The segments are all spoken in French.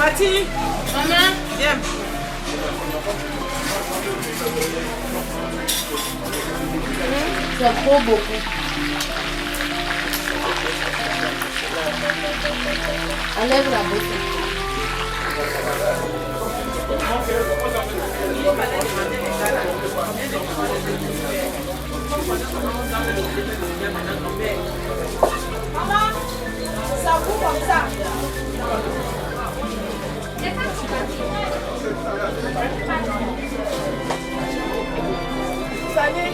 Mati, maman, viens. C'est trop beaucoup. Enlève la bouteille. Maman, ça vous comme ça. Fallait,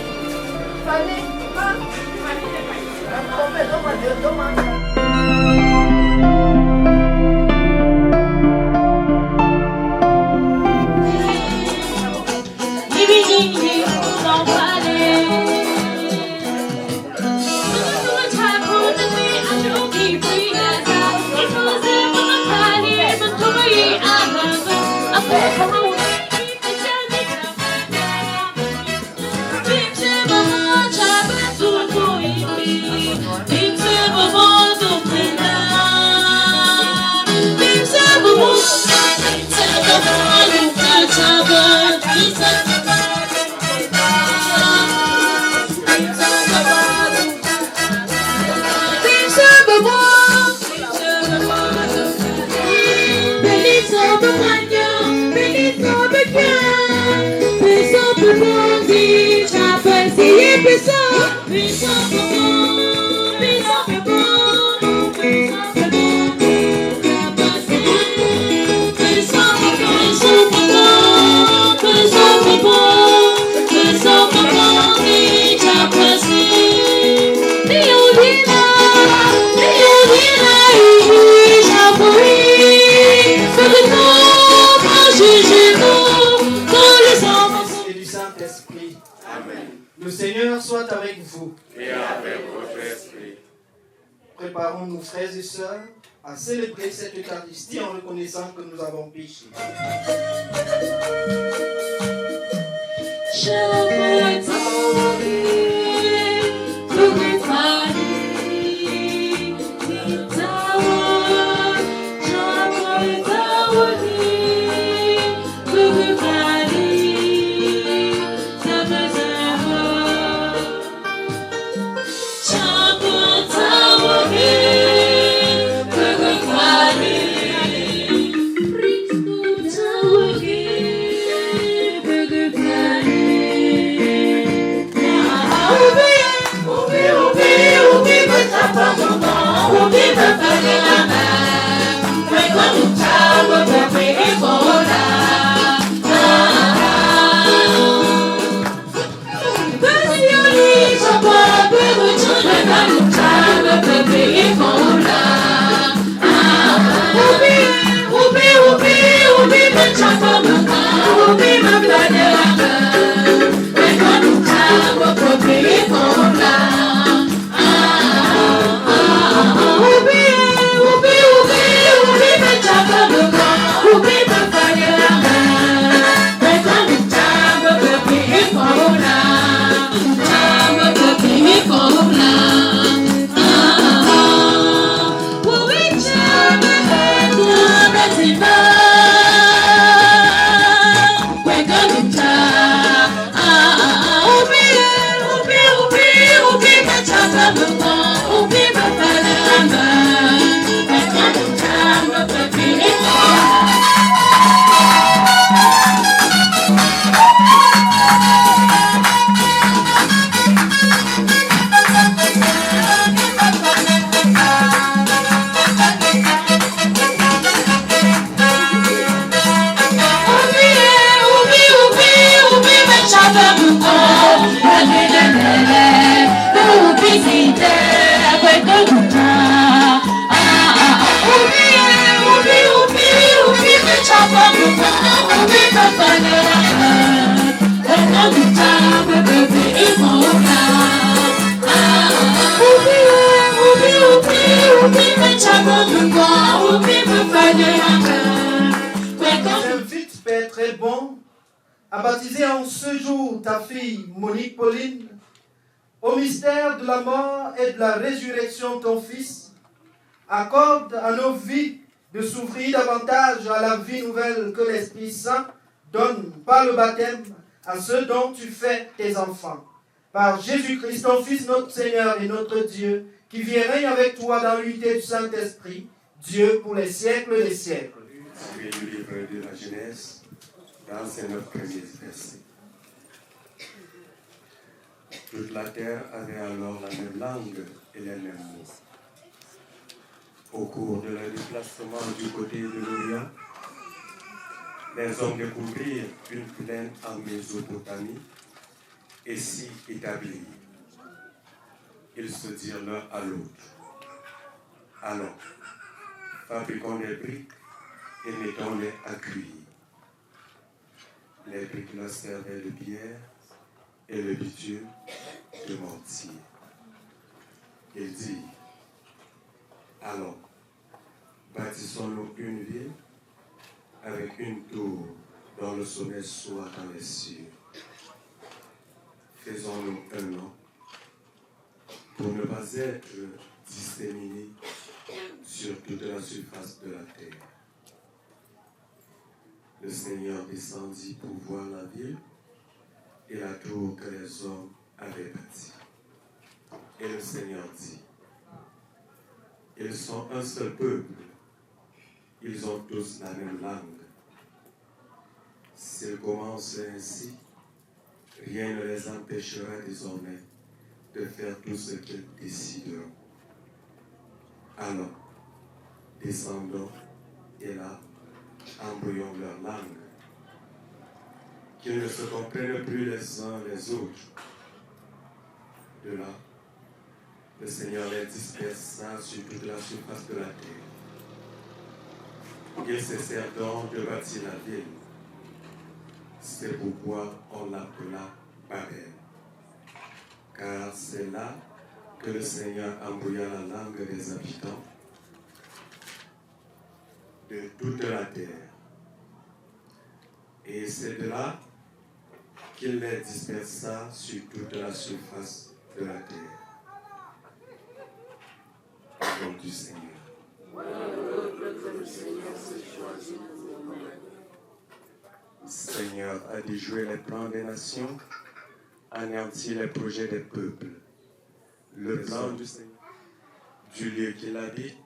Le Seigneur soit avec vous. Et avec votre esprit. Préparons-nous, frères et sœurs, à célébrer cette Eucharistie en reconnaissant que nous avons péché. Burger Valley. J'invite Père très bon à baptiser en ce jour ta fille Monique Pauline au mystère de la mort et de la résurrection de ton Fils. Accorde à nos vies de s'ouvrir davantage à la vie nouvelle que l'Esprit Saint donne par le baptême à ceux dont tu fais tes enfants. Par Jésus-Christ, ton Fils, notre Seigneur et notre Dieu, qui vit et règne avec toi dans l'unité du Saint-Esprit, Dieu pour les siècles des siècles. Tiré du livre de la Genèse, dans ces 9 premiers versets. Toute la terre avait alors la même langue et les mêmes mots. Au cours de leur déplacement du côté de l'Orient, les hommes découvrirent une plaine en Mésopotamie et s'y établirent. Ils se dirent l'un à l'autre: allons, fabriquons des briques et mettons-les à cuire. Les briques leur servaient de pierre et le bitume de mortier. Ils dirent: allons, bâtissons-nous une ville avec une tour dont le sommet soit dans les cieux. Faisons-nous un nom pour ne pas être disséminés sur toute la surface de la terre. Le Seigneur descendit pour voir la ville et la tour que les hommes avaient bâtie. Et le Seigneur dit: ils sont un seul peuple, ils ont tous la même langue. S'ils commencent ainsi, rien ne les empêchera désormais de faire tout ce qu'ils décideront. Alors, descendons et là, embrouillons leur langue, qu'ils ne se comprennent plus les uns les autres. De là, le Seigneur les dispersa sur toute la surface de la terre. Ils cessèrent donc de bâtir la ville. C'est pourquoi on l'appela Babel. Car c'est là que le Seigneur embrouilla la langue des habitants de toute la terre. Et c'est de là qu'il les dispersa sur toute la surface de la terre. Parole du Seigneur. Le Seigneur a déjoué les plans des nations, anéanti les projets des peuples. Le plan du Seigneur, du lieu qu'il habite,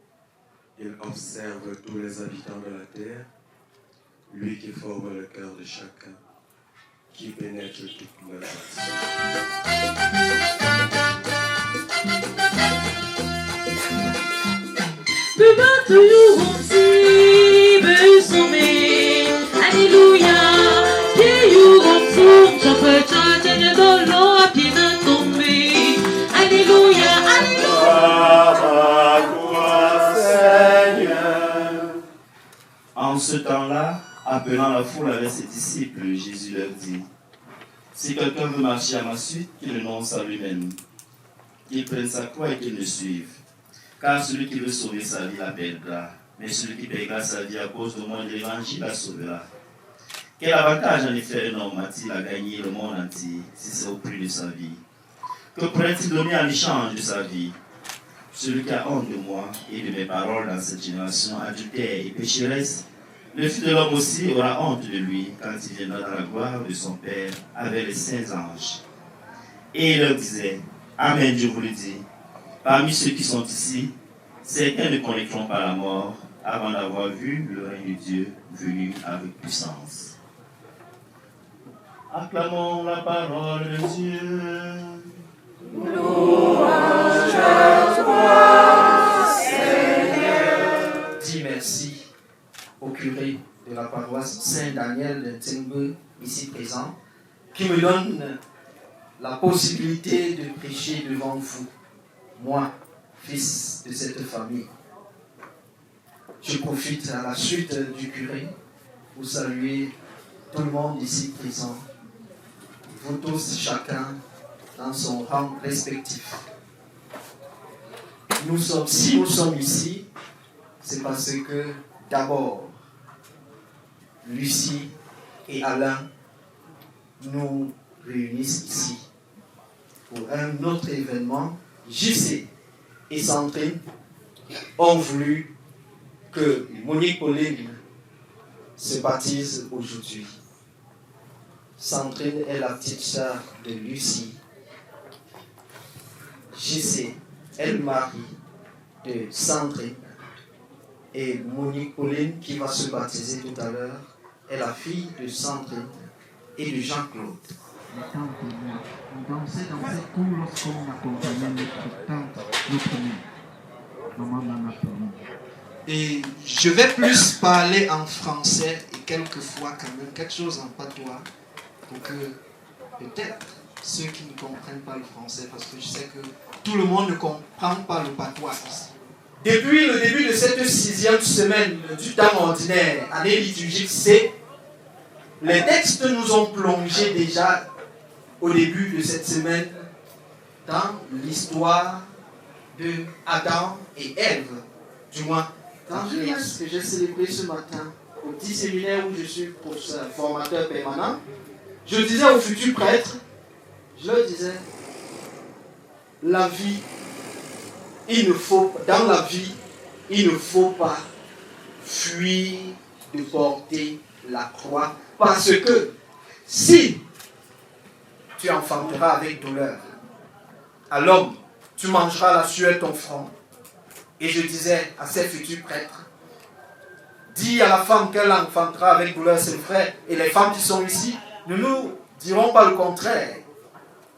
il observe tous les habitants de la terre, lui qui forme le cœur de chacun, qui pénètre toutes leurs actions. Alléluia, En ce temps-là, appelant la foule avec ses disciples, Jésus leur dit: si quelqu'un veut marcher à ma suite, qu'il renonce à lui-même, qu'il prenne sa croix et qu'il me suive. Car celui qui veut sauver sa vie la perdra, mais celui qui perdra sa vie à cause de moi et de l'évangile la sauvera. Quel avantage en effet un homme a-t-il à gagner le monde entier si c'est au prix de sa vie? Que pourrait-il donner en échange de sa vie? Celui qui a honte de moi et de mes paroles dans cette génération adultère et pécheresse, le Fils de l'homme aussi aura honte de lui quand il viendra dans la gloire de son Père avec les saints anges. Et il leur disait: amen, je vous le dis, parmi ceux qui sont ici, certains ne connaîtront pas la mort avant d'avoir vu le règne de Dieu venu avec puissance. Acclamons la parole de Dieu. Louange à toi, Seigneur. Dis merci au curé de la paroisse Saint-Daniel de Tsingbe, ici présent, qui me donne la possibilité de prêcher devant vous, moi, fils de cette famille. Je profite à la suite du curé pour saluer tout le monde ici présent, vous tous, chacun dans son rang respectif. Si nous sommes ici, c'est parce que d'abord, Lucie et Alain nous réunissent ici pour un autre événement. JC et Sandrine ont voulu que Monique Pauline se baptise aujourd'hui. Sandrine est la petite sœur de Lucie. JC est le mari de Sandrine. Et Monique Pauline, qui va se baptiser tout à l'heure, est la fille de Sandrine et de Jean-Claude. On dansait dans cette cour lorsqu'on accompagnait notre tante, notre mère, maman Nana Pauline. Et je vais plus parler en français et quelquefois quand même quelque chose en patois pour que peut-être ceux qui ne comprennent pas le français, parce que je sais que tout le monde ne comprend pas le patois ici. Depuis le début de cette 6e semaine du temps ordinaire, année liturgique C, les textes nous ont plongé déjà au début de cette semaine dans l'histoire de Adam et Ève, du moins dans une messe que j'ai célébrée ce matin au petit séminaire où je suis professeur, formateur permanent. Je disais aux futurs prêtres, je leur disais, la vie, dans la vie, il ne faut pas fuir de porter la croix, parce que si tu enfanteras avec douleur, à l'homme, tu mangeras la sueur de ton front. Et je disais à ces futurs prêtres, dis à la femme qu'elle enfantera avec douleur ses frères, et les femmes qui sont ici, ne nous diront pas le contraire.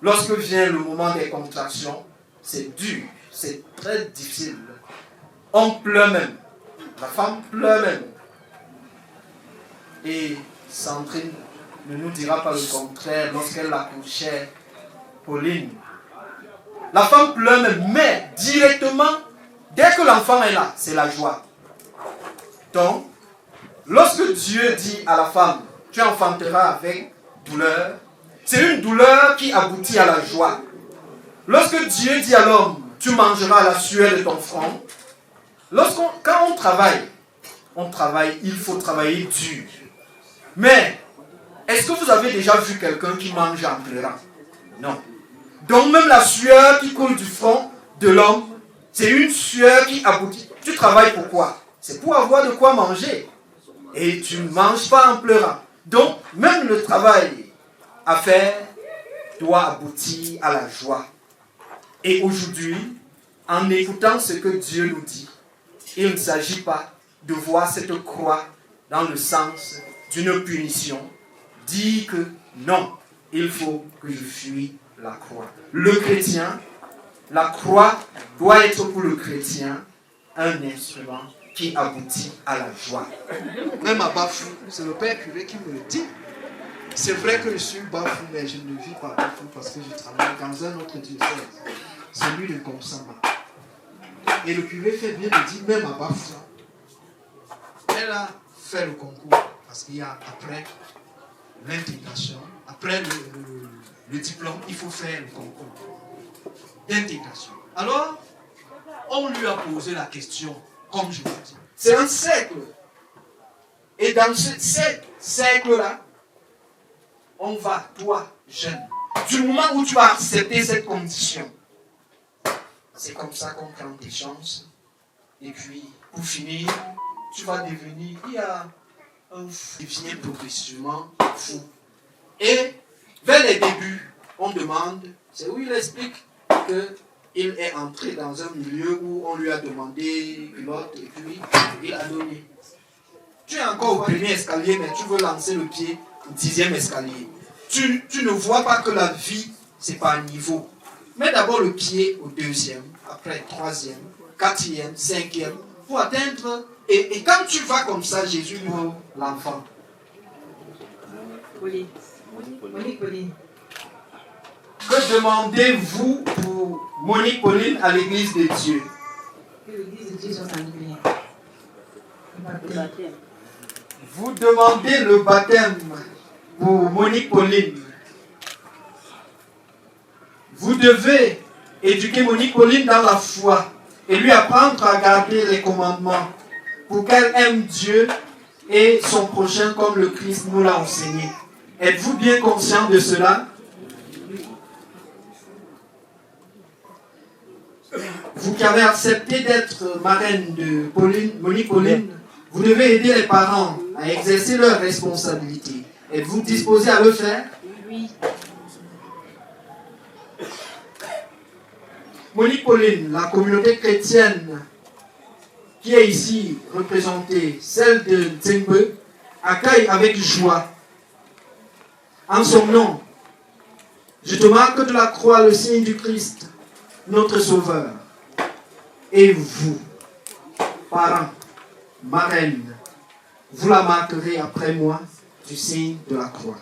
Lorsque vient le moment des contractions, c'est dur, c'est très difficile. On pleure même, la femme pleure même. Et Sandrine ne nous dira pas le contraire lorsqu'elle accouchait Pauline. La femme pleure même, mais directement, dès que l'enfant est là, c'est la joie. Donc, lorsque Dieu dit à la femme, tu enfanteras avec douleur, c'est une douleur qui aboutit à la joie. Lorsque Dieu dit à l'homme, tu mangeras la sueur de ton front, quand on travaille, il faut travailler dur. Mais, est-ce que vous avez déjà vu quelqu'un qui mange en pleurant? Non. Donc même la sueur qui coule du front de l'homme, c'est une sueur qui aboutit. Tu travailles pourquoi? C'est pour avoir de quoi manger. Et tu ne manges pas en pleurant. Donc, même le travail à faire doit aboutir à la joie. Et aujourd'hui, en écoutant ce que Dieu nous dit, il ne s'agit pas de voir cette croix dans le sens d'une punition. Dit que non, il faut que je fuis la croix. Le chrétien, la croix doit être pour le chrétien un instrument qui aboutit à la joie. Même à Bafou, c'est le père curé qui me le dit. C'est vrai que je suis Bafou, mais je ne vis pas Bafou parce que je travaille dans un autre diocèse, celui de Komsama. Et le curé fait bien de dire, même à Bafou, elle a fait le concours parce qu'il y a après l'intégration, après le diplôme, il faut faire le concours d'intégration. Alors, on lui a posé la question, comme je vous dis. C'est un cercle. Et dans ce cercle-là, on va, toi, jeune, du moment où tu as accepté cette condition, c'est comme ça qu'on prend tes chances. Et puis, pour finir, tu vas devenir, il y a un fou qui vient progressivement fou. Et vers les débuts, on demande, c'est où il explique qu'il est entré dans un milieu où on lui a demandé pilote et puis il a donné. Tu es encore au premier escalier, mais tu veux lancer le pied au 10e escalier. Tu ne vois pas que la vie, c'est pas un niveau. Mets d'abord le pied au 2e, après 3e, 4e, 5e, pour atteindre. Et quand tu vas comme ça, Jésus pour l'enfant. Pauline. Que demandez-vous pour Monique Pauline à l'église de Dieu? Que l'église de Dieu soit annulée. Vous demandez le baptême pour Monique Pauline. Vous devez éduquer Monique Pauline dans la foi et lui apprendre à garder les commandements pour qu'elle aime Dieu et son prochain comme le Christ nous l'a enseigné. Êtes-vous bien conscient de cela? Vous qui avez accepté d'être marraine de Monique Pauline, vous devez aider les parents à exercer leurs responsabilités. Êtes-vous disposé à le faire? Oui. Monique Pauline, la communauté chrétienne qui est ici représentée, celle de Nzengbe, accueille avec joie. En son nom, je te marque de la croix le signe du Christ, notre Sauveur. Et vous, parents, marraines, vous la marquerez après moi du signe de la croix.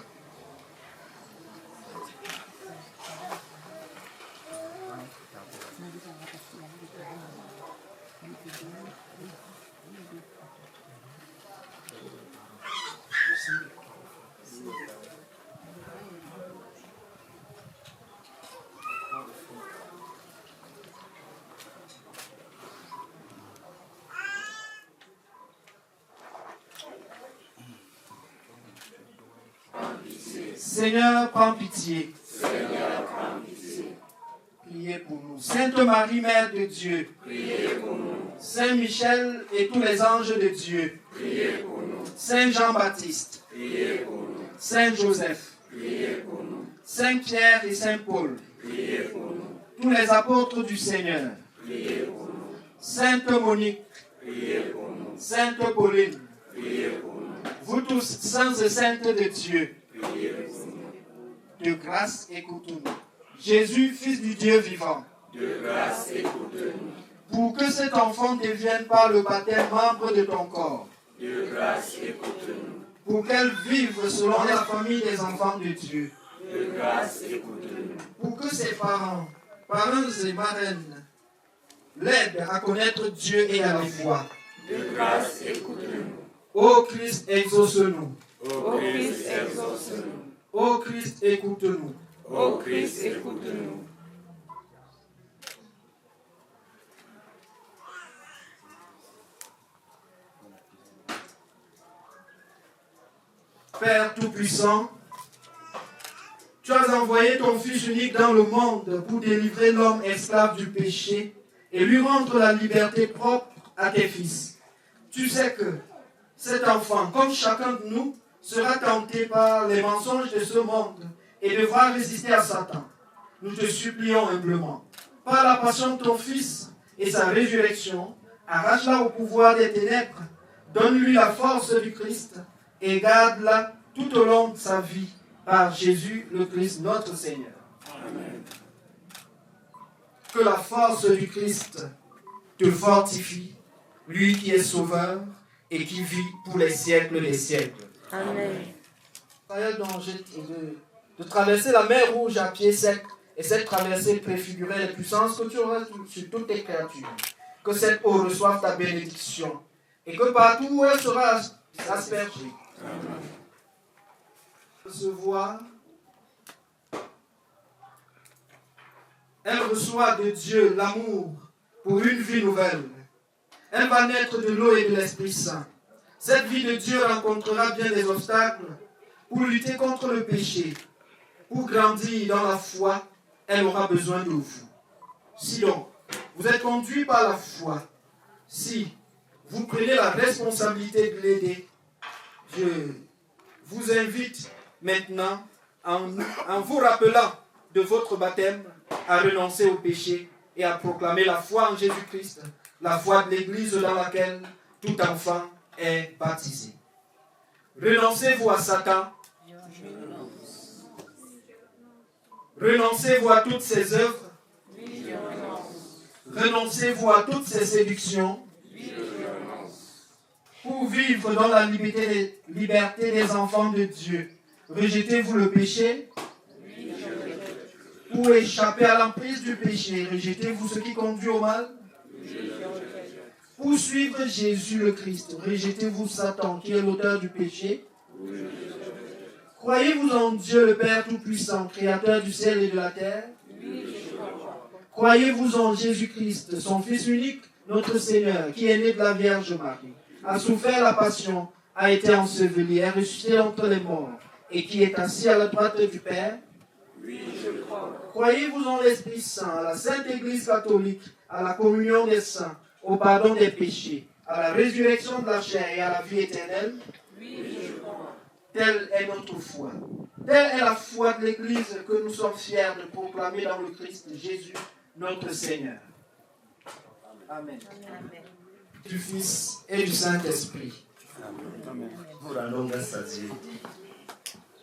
Seigneur, prends pitié. Seigneur, prends pitié. Priez pour nous. Sainte Marie, Mère de Dieu. Priez pour nous. Saint Michel et tous les anges de Dieu. Priez pour nous. Saint Jean-Baptiste. Priez pour nous. Saint Joseph. Priez pour nous. Saint Pierre et Saint Paul. Priez pour nous. Tous les apôtres du Seigneur. Priez pour nous. Sainte Monique. Priez pour nous. Sainte Pauline. Priez pour nous. Vous tous, saints et saintes de Dieu. Priez pour nous. De grâce, écoute-nous. Jésus, Fils du Dieu vivant. De grâce, écoute-nous. Pour que cet enfant devienne par le baptême membre de ton corps. De grâce, écoute-nous. Pour qu'elle vive selon la famille des enfants de Dieu. De grâce, écoute-nous. Pour que ses parents et marraines, l'aident à connaître Dieu et à la foi. De grâce, écoute-nous. Ô Christ, exauce-nous. Ô Christ, exauce-nous. Ô Christ, écoute-nous. Ô Christ, écoute-nous. Père Tout-Puissant, tu as envoyé ton Fils unique dans le monde pour délivrer l'homme esclave du péché et lui rendre la liberté propre à tes fils. Tu sais que cet enfant, comme chacun de nous, sera tenté par les mensonges de ce monde et devra résister à Satan. Nous te supplions humblement, par la passion de ton Fils et sa résurrection, arrache-la au pouvoir des ténèbres, donne-lui la force du Christ et garde-la tout au long de sa vie par Jésus le Christ notre Seigneur. Amen. Que la force du Christ te fortifie, lui qui est sauveur et qui vit pour les siècles des siècles. Amen. De traverser la mer Rouge à pied sec, et cette traversée préfigurait les puissances que tu auras sur toutes tes créatures. Que cette eau reçoive ta bénédiction, et que partout où elle sera aspergée, elle reçoit de Dieu l'amour pour une vie nouvelle. Elle va naître de l'eau et de l'Esprit Saint. Cette vie de Dieu rencontrera bien des obstacles pour lutter contre le péché. Pour grandir dans la foi, elle aura besoin de vous. Si donc, vous êtes conduit par la foi, si vous prenez la responsabilité de l'aider, je vous invite maintenant, en vous rappelant de votre baptême, à renoncer au péché et à proclamer la foi en Jésus-Christ, la foi de l'Église dans laquelle tout enfant est baptisé. Renoncez-vous à Satan. Renoncez-vous à toutes ses œuvres. Renoncez-vous à toutes ses séductions. Pour vivre dans la liberté des enfants de Dieu, rejetez-vous le péché. Pour échapper à l'emprise du péché, rejetez-vous ce qui conduit au mal. Pour suivre Jésus le Christ, rejetez-vous Satan qui est l'auteur du péché. Croyez-vous en Dieu le Père Tout-Puissant, Créateur du ciel et de la terre? Croyez-vous en Jésus-Christ, son Fils unique, notre Seigneur, qui est né de la Vierge Marie, a souffert la passion, a été enseveli, est ressuscité entre les morts, et qui est assis à la droite du Père? Oui, je crois. Croyez-vous en l'Esprit Saint, à la Sainte Église catholique, à la communion des saints, au pardon des péchés, à la résurrection de la chair et à la vie éternelle? Oui, je crois. Telle est notre foi. Telle est la foi de l'Église que nous sommes fiers de proclamer dans le Christ Jésus, notre Seigneur. Amen. Amen. Du Fils et du Saint-Esprit. Amen. Nous rendons grâce à Dieu.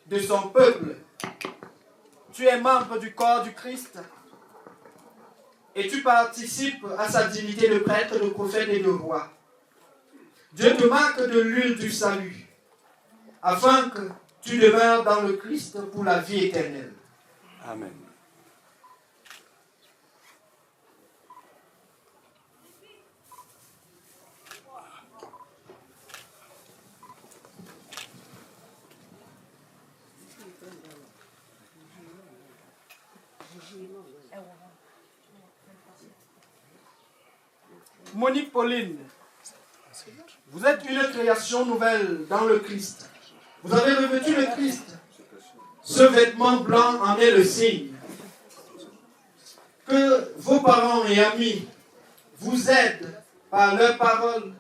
De son peuple. Tu es membre du corps du Christ et tu participes à sa dignité de prêtre, de prophète et de roi. Dieu te marque de l'huile du salut, afin que tu demeures dans le Christ pour la vie éternelle. Amen. Monique Pauline, vous êtes une création nouvelle dans le Christ. Vous avez revêtu le Christ. Ce vêtement blanc en est le signe. Que vos parents et amis vous aident par leurs paroles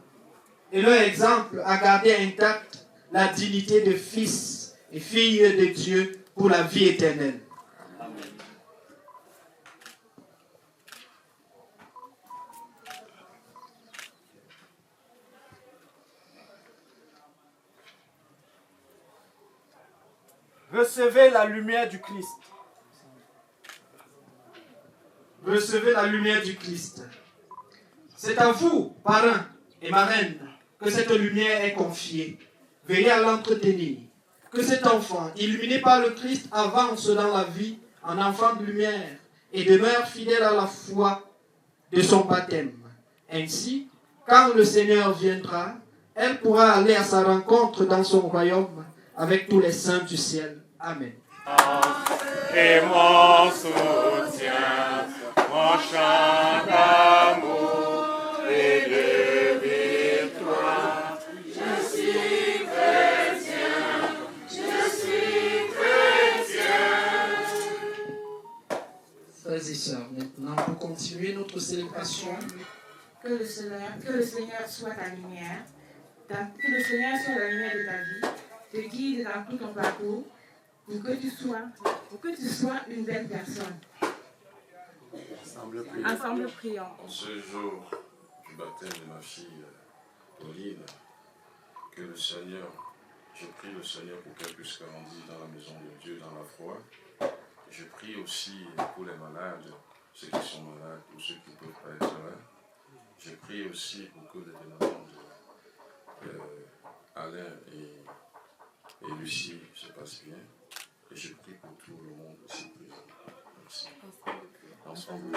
et leur exemple à garder intacte la dignité de fils et filles de Dieu pour la vie éternelle. Recevez la lumière du Christ. Recevez la lumière du Christ. C'est à vous, parrains et marraines, que cette lumière est confiée. Veillez à l'entretenir. Que cet enfant, illuminé par le Christ, avance dans la vie en enfant de lumière et demeure fidèle à la foi de son baptême. Ainsi, quand le Seigneur viendra, elle pourra aller à sa rencontre dans son royaume avec tous les saints du ciel. Amen. Et mon soutien, mon chant d'amour et de victoire. Je suis chrétien, je suis chrétien. Frères et sœurs, maintenant pour continuer notre célébration, Que le Seigneur soit ta lumière, que le Seigneur soit la lumière de ta vie, te guide dans tout ton parcours, pour que tu sois une belle personne. Ensemble prions. En ce jour du baptême de ma fille Pauline, que le Seigneur, je prie le Seigneur pour qu'elle puisse grandir dans la maison de Dieu, dans la foi. Je prie aussi pour les malades, ceux qui sont malades ou ceux qui ne peuvent pas être là. Je prie aussi pour que les événements de Alain et Lucie se passent bien. Et je prie pour tout le monde aussi. Merci. Ensemble.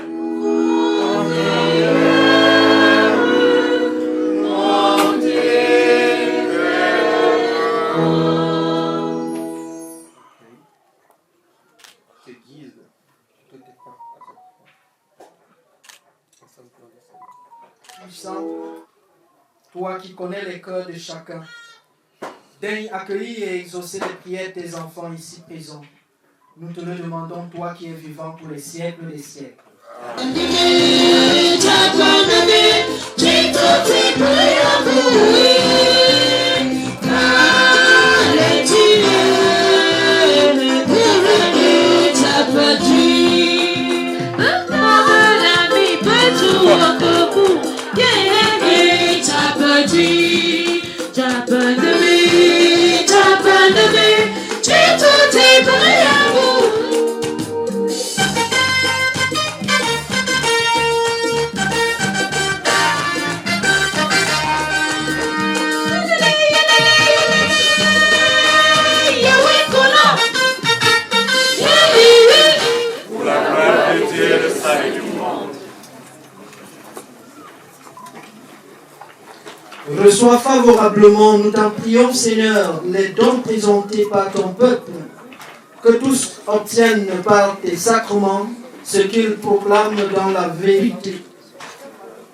te guide. Puissant, toi qui connais les cœurs de chacun, daigne accueillir et exaucer les prières de tes enfants ici présents. Nous te le demandons, toi qui es vivant pour les siècles des siècles. Reçois favorablement, nous t'en prions, Seigneur, les dons présentés par ton peuple, que tous obtiennent par tes sacrements ce qu'ils proclament dans la vérité,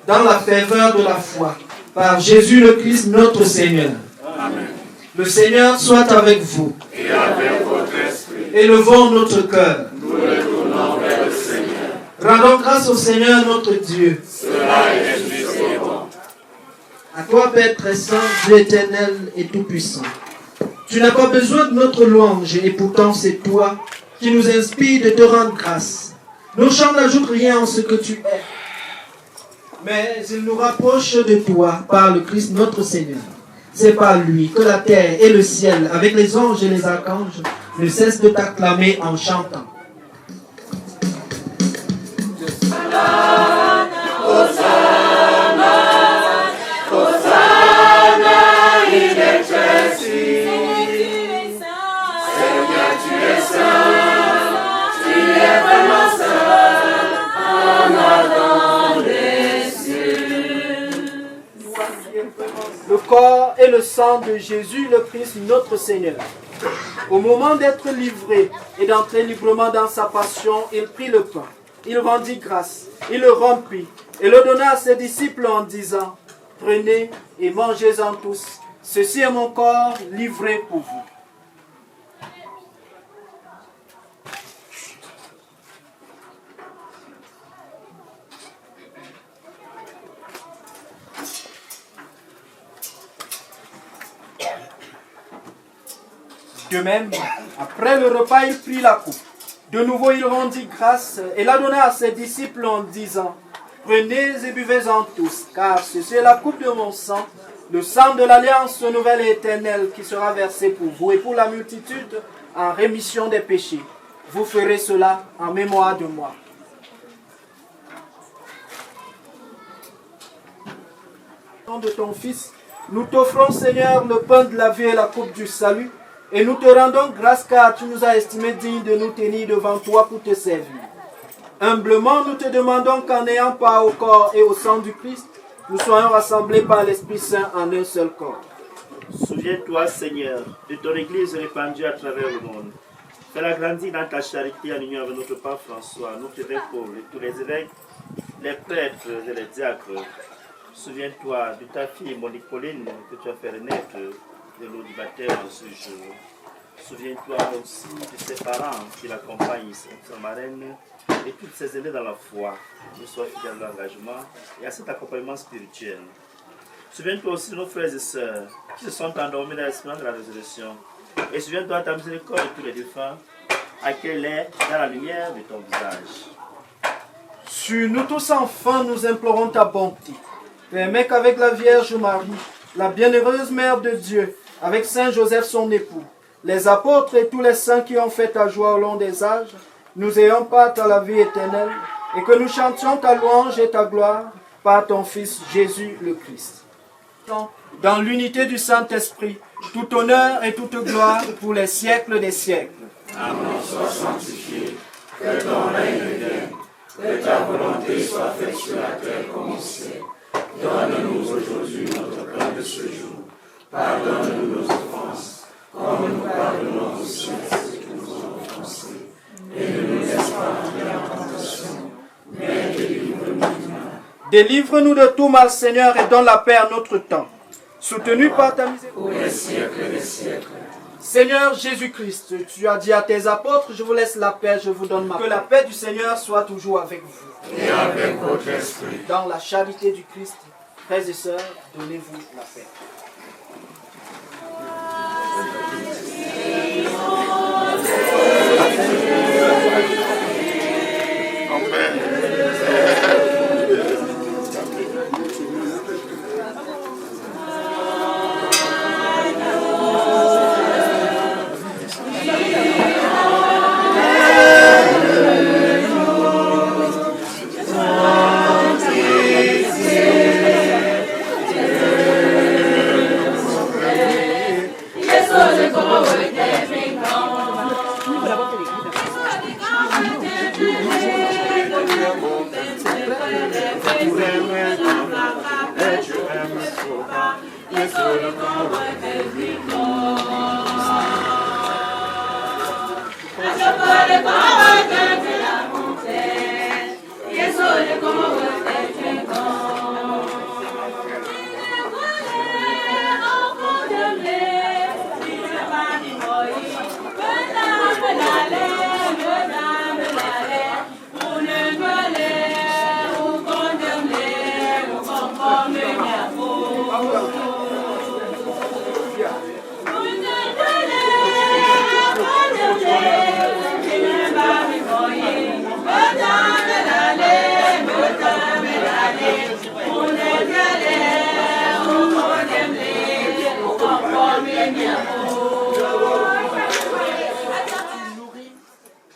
dans la ferveur de la foi, par Jésus le Christ notre Seigneur. Amen. Le Seigneur soit avec vous. Et avec votre esprit. Élevons notre cœur. Nous le tournons vers le Seigneur. Rendons grâce au Seigneur notre Dieu. Cela est juste et bon. À toi, Père très saint, Dieu éternel et tout-puissant. Tu n'as pas besoin de notre louange, et pourtant c'est toi qui nous inspire de te rendre grâce. Nos chants n'ajoutent rien en ce que tu es, mais ils nous rapprochent de toi par le Christ notre Seigneur. C'est par lui que la terre et le ciel, avec les anges et les archanges, ne cessent de t'acclamer en chantant. Le corps et le sang de Jésus le Christ notre Seigneur. Au moment d'être livré et d'entrer librement dans sa passion, il prit le pain, il rendit grâce, il le rompit et le donna à ses disciples en disant: prenez et mangez-en tous, ceci est mon corps livré pour vous. De même, après le repas, il prit la coupe. De nouveau, il rendit grâce et la donna à ses disciples en disant: prenez et buvez-en tous, car ceci est la coupe de mon sang, le sang de l'alliance nouvelle et éternelle qui sera versé pour vous et pour la multitude en rémission des péchés. Vous ferez cela en mémoire de moi. Au nom de ton Fils, nous t'offrons, Seigneur, le pain de la vie et la coupe du salut, et nous te rendons grâce car tu nous as estimés dignes de nous tenir devant toi pour te servir. Humblement, nous te demandons qu'en ayant part au corps et au sang du Christ, nous soyons rassemblés par l'Esprit Saint en un seul corps. Souviens-toi, Seigneur, de ton Église répandue à travers le monde. Fais-la grandir dans ta charité en union avec notre Pape François, notre évêque Paul et tous les évêques, les prêtres et les diacres. Souviens-toi de ta fille Monique Pauline que tu as fait naître de l'eau du baptême ce jour. Souviens-toi aussi de ses parents qui l'accompagnent, sa marraine et toutes ses aînés dans la foi. Nous sois fidèles à l'engagement et à cet accompagnement spirituel. Souviens-toi aussi de nos frères et sœurs qui se sont endormis dans l'espérance de la résurrection. Et souviens-toi de ta miséricorde de tous les défunts, accueille-les dans la lumière de ton visage. Sur nous tous enfants, nous implorons ta bonté. Permets qu'avec la Vierge Marie, la bienheureuse Mère de Dieu, avec Saint Joseph son époux, les apôtres et tous les saints qui ont fait ta joie au long des âges, nous ayons part à la vie éternelle et que nous chantions ta louange et ta gloire par ton Fils Jésus le Christ. Dans l'unité du Saint-Esprit, tout honneur et toute gloire pour les siècles des siècles. Amen. Sois sanctifié, que ton règne vienne, que ta volonté soit faite sur la terre comme au ciel. Donne-nous aujourd'hui notre pain de ce jour. Pardonne-nous nos offenses, comme nous pardonnons aussi à ceux qui nous ont offensés. Et ne nous laisse pas entrer en tentation, mais délivre-nous du mal. Délivre-nous de tout mal, Seigneur, et donne la paix à notre temps. Soutenu par ta miséricorde. Pour les siècles des siècles. Seigneur Jésus-Christ, tu as dit à tes apôtres, je vous laisse la paix, je vous donne ma paix. Que la paix du Seigneur soit toujours avec vous. Et avec votre esprit. Dans la charité du Christ, frères et sœurs, donnez-vous la paix.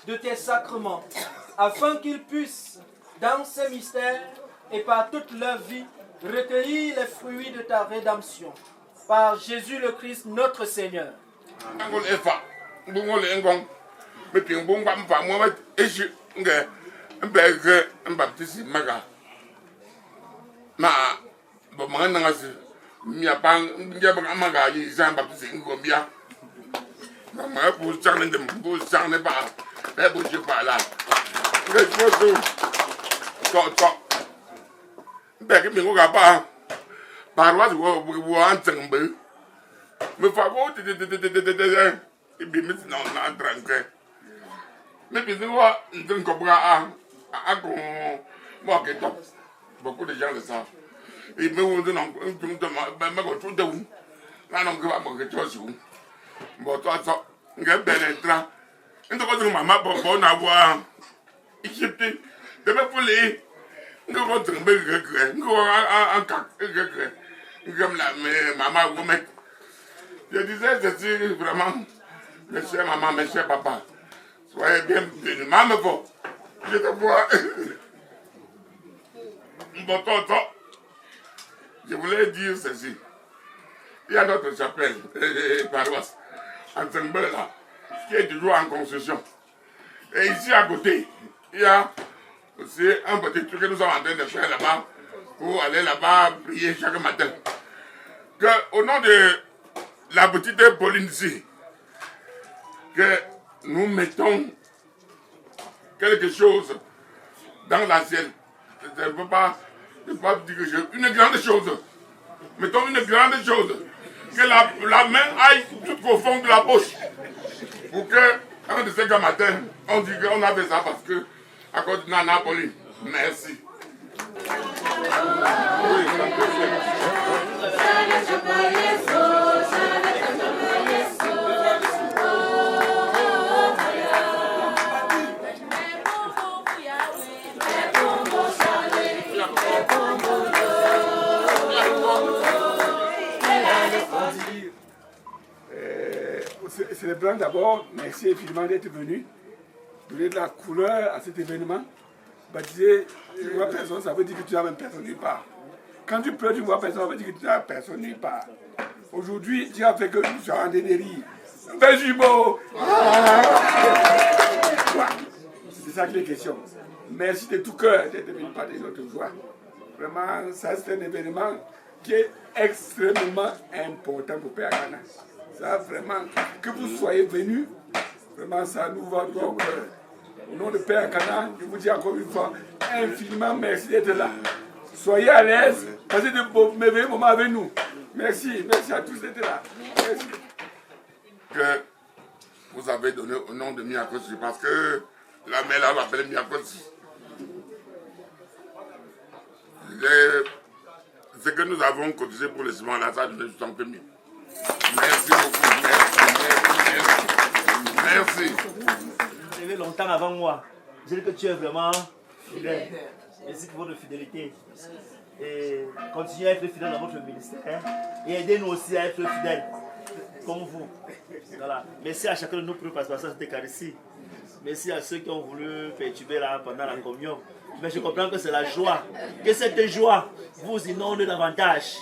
De tes sacrements, afin qu'ils puissent, dans ces mystères et par toute leur vie, recueillir les fruits de ta rédemption. Par Jésus le Christ, notre Seigneur. Beaucoup de gens le savent. Ils me disent non, je disais ceci vraiment, mes chers maman, mes chers papa, soyez bienvenus. Maman, je te vois. Je voulais dire ceci. Il y a notre chapelle, paroisse, en là, qui est toujours en construction. Et ici à côté, il y a aussi un petit truc que nous sommes en train de faire là-bas, pour aller là-bas prier chaque matin. Que au nom de la petite Pauline ici, que nous mettons quelque chose dans la ciel. Je ne peux pas dire que j'ai une grande chose. Mettons une grande chose. Que la main aille tout au fond de la poche. Pour que, un de ces gars matins, on dit qu'on a fait ça parce que, à cause de Nana Pauline. Merci. Célébrant d'abord, merci infiniment d'être venu, donner de la couleur à cet événement. Baptiser une voix personne, ça veut dire que tu n'as même personne nulle part. Quand tu pleures, tu vois personne, ça veut dire que tu n'as personne nulle part. Aujourd'hui, tu as fait que nous soyons en délire. Ben jumeau! C'est ça qui est question. Merci de tout cœur d'être venu parler de notre joie. Vraiment, ça c'est un événement qui est extrêmement important pour Père Ghana. Ça, vraiment, que vous soyez venus, vraiment, ça nous va. Donc, au nom de Père Ghana, je vous dis encore une fois, infiniment merci d'être là. Soyez à l'aise, passez de merveilleux moments avec nous. Merci, merci à tous d'être là. Merci. Que vous avez donné au nom de Miakosi, parce que la mère là l'appelle Miakosi. Ce que nous avons cotisé pour le ciment là, ça a donné 60 000. Merci beaucoup, merci. Tu es longtemps avant moi. Je dis que tu es vraiment fidèle. Merci pour votre fidélité. Et continuez à être fidèle dans votre ministère. Et aidez-nous aussi à être fidèles, comme vous. Voilà. Merci à chacun de nous pour le passage de cette Eucharistie. Merci à ceux qui ont voulu perturber là pendant la communion. Mais je comprends que c'est la joie. Que cette joie vous inonde davantage.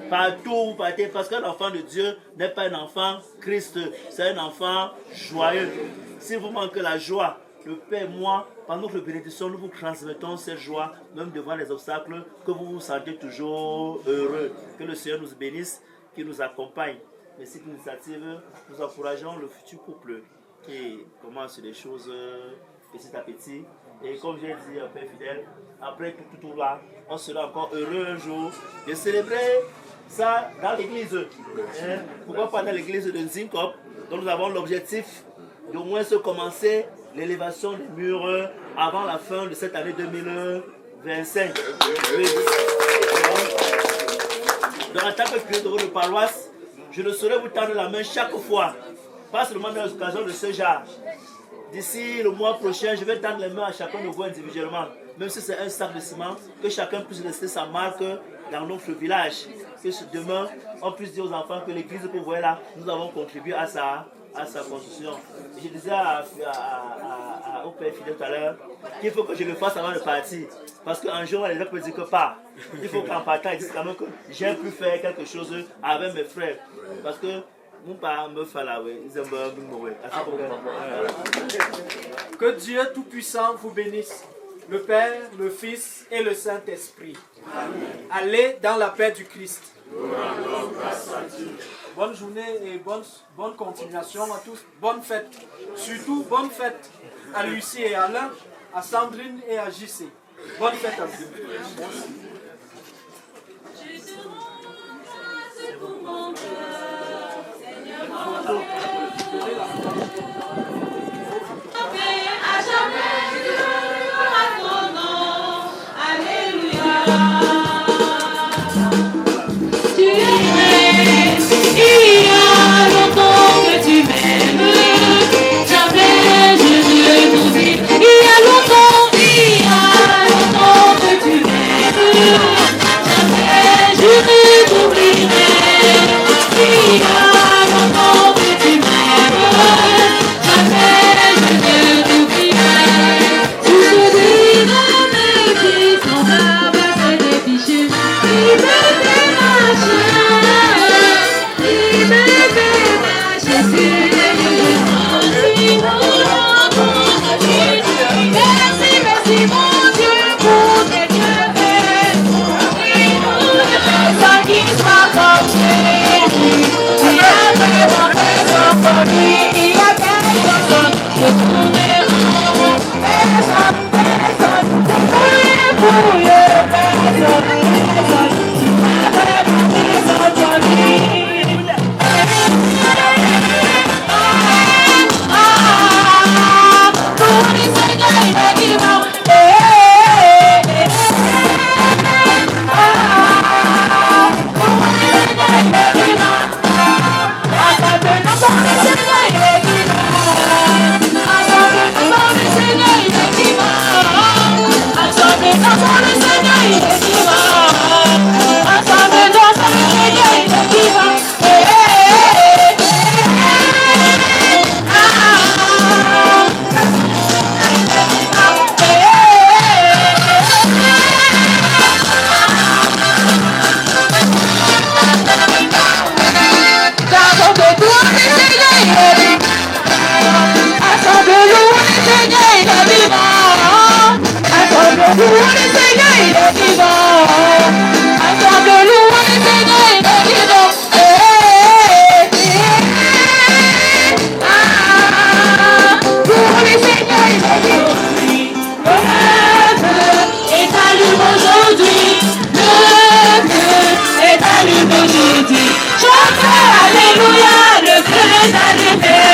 Partout où vous partez, parce qu'un enfant de Dieu n'est pas un enfant Christ, c'est un enfant joyeux. Si vous manquez la joie, le Père et moi, par notre bénédiction, nous vous transmettons cette joie, même devant les obstacles, que vous vous sentez toujours heureux. Que le Seigneur nous bénisse qui nous accompagne. Mais cette initiative, nous encourageons le futur couple qui commence les choses petit à petit. Et comme j'ai dit, Père fidèle, après tout là, on sera encore heureux un jour de célébrer ça dans l'église. Pourquoi pas dans l'église de Nzinkop, dont nous avons l'objectif d'au moins se commencer l'élévation des murs avant la fin de cette année 2025. Oui. Donc, en tant que curé de votre paroisse, je ne saurais vous tendre la main chaque fois, pas seulement dans les occasions de ce genre. D'ici le mois prochain, je vais tendre les mains à chacun de vous individuellement, même si c'est un sac de ciment, que chacun puisse laisser sa marque dans notre village. Que demain, on puisse dire aux enfants que l'église que vous voyez là, nous avons contribué à sa construction. Je disais au Père fidèle tout à l'heure qu'il faut que je le fasse avant de partir. Parce qu'un jour, les gens peuvent dire que pas. Il faut qu'en partant, ils disent quand même que j'ai pu faire quelque chose avec mes frères. Parce que mon père me fait là, oui. Ils aiment mourir. Que Dieu Tout-Puissant vous bénisse, le Père, le Fils et le Saint-Esprit. Allez dans la paix du Christ. Bonne journée et bonne continuation à tous. Bonne fête. Surtout, bonne fête à Lucie et à Alain, à Sandrine et à JC. Bonne fête à vous. Merci. Alléluia, le Christ a